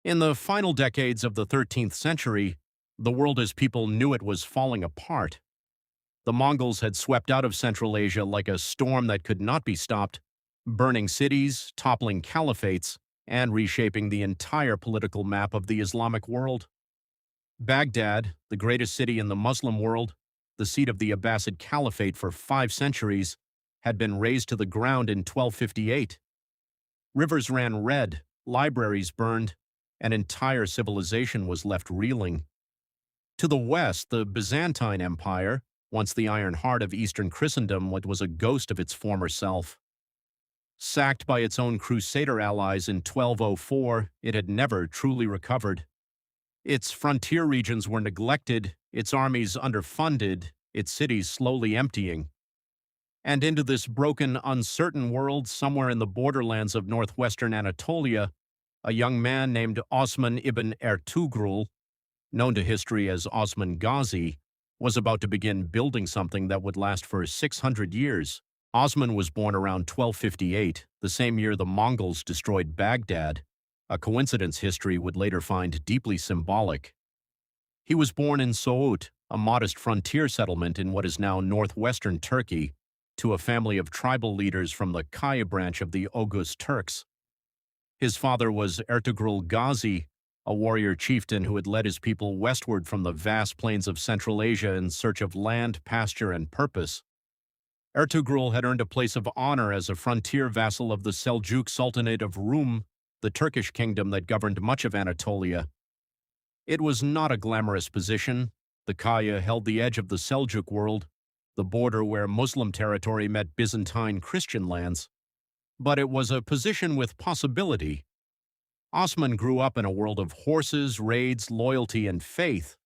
In the final decades of the 13th century, the world as people knew it was falling apart. The Mongols had swept out of Central Asia like a storm that could not be stopped, burning cities, toppling caliphates, and reshaping the entire political map of the Islamic world. Baghdad, the greatest city in the Muslim world, the seat of the Abbasid Caliphate for 5 centuries, had been razed to the ground in 1258. Rivers ran red, libraries burned, an entire civilization was left reeling. To the west, the Byzantine Empire, once the iron heart of Eastern Christendom, was a ghost of its former self. Sacked by its own Crusader allies in 1204, it had never truly recovered. Its frontier regions were neglected, its armies underfunded, its cities slowly emptying. And into this broken, uncertain world, somewhere in the borderlands of northwestern Anatolia, a young man named Osman ibn Ertugrul, known to history as Osman Ghazi, was about to begin building something that would last for 600 years. Osman was born around 1258, the same year the Mongols destroyed Baghdad, a coincidence history would later find deeply symbolic. He was born in Soğut, a modest frontier settlement in what is now northwestern Turkey, to a family of tribal leaders from the Kaya branch of the Oghuz Turks. His father was Ertugrul Ghazi, a warrior chieftain who had led his people westward from the vast plains of Central Asia in search of land, pasture, and purpose. Ertugrul had earned a place of honor as a frontier vassal of the Seljuk Sultanate of Rum, the Turkish kingdom that governed much of Anatolia. It was not a glamorous position. The Kaya held the edge of the Seljuk world, the border where Muslim territory met Byzantine Christian lands. But it was a position with possibility. Osman grew up in a world of horses, raids, loyalty, and faith.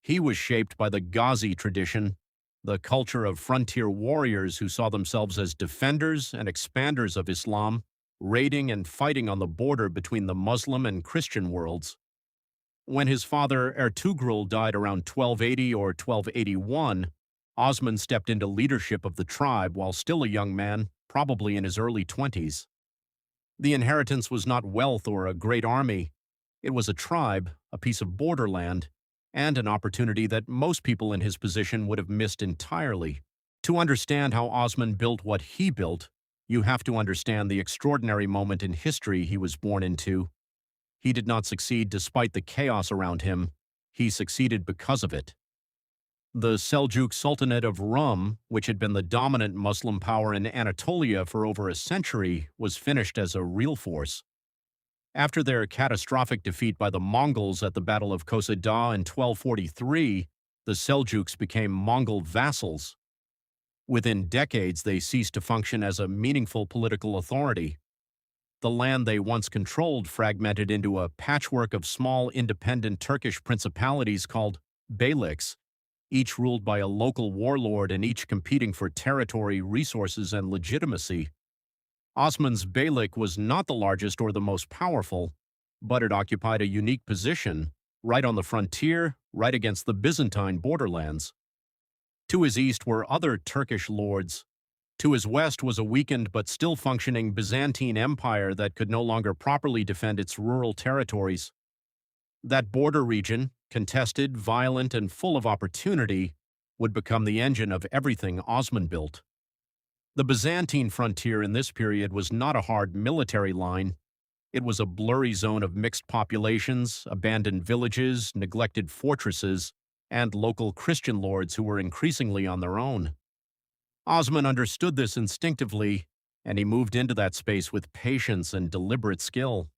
He was shaped by the Ghazi tradition, the culture of frontier warriors who saw themselves as defenders and expanders of Islam, raiding and fighting on the border between the Muslim and Christian worlds. When his father Ertugrul died around 1280 or 1281, Osman stepped into leadership of the tribe while still a young man, probably in his early 20s. The inheritance was not wealth or a great army. It was a tribe, a piece of borderland, and an opportunity that most people in his position would have missed entirely. To understand how Osman built what he built, you have to understand the extraordinary moment in history he was born into. He did not succeed despite the chaos around him. He succeeded because of it. The Seljuk Sultanate of Rum, which had been the dominant Muslim power in Anatolia for over a century, was finished as a real force. After their catastrophic defeat by the Mongols at the Battle of Kosa Dağ in 1243, the Seljuks became Mongol vassals. Within decades, they ceased to function as a meaningful political authority. The land they once controlled fragmented into a patchwork of small independent Turkish principalities called beyliks, each ruled by a local warlord and each competing for territory, resources, and legitimacy. Osman's beylik was not the largest or the most powerful, but it occupied a unique position, right on the frontier, right against the Byzantine borderlands. To his east were other Turkish lords. To his west was a weakened but still functioning Byzantine Empire that could no longer properly defend its rural territories. That border region, contested, violent, and full of opportunity, would become the engine of everything Osman built. The Byzantine frontier in this period was not a hard military line. It was a blurry zone of mixed populations, abandoned villages, neglected fortresses, and local Christian lords who were increasingly on their own. Osman understood this instinctively, and he moved into that space with patience and deliberate skill.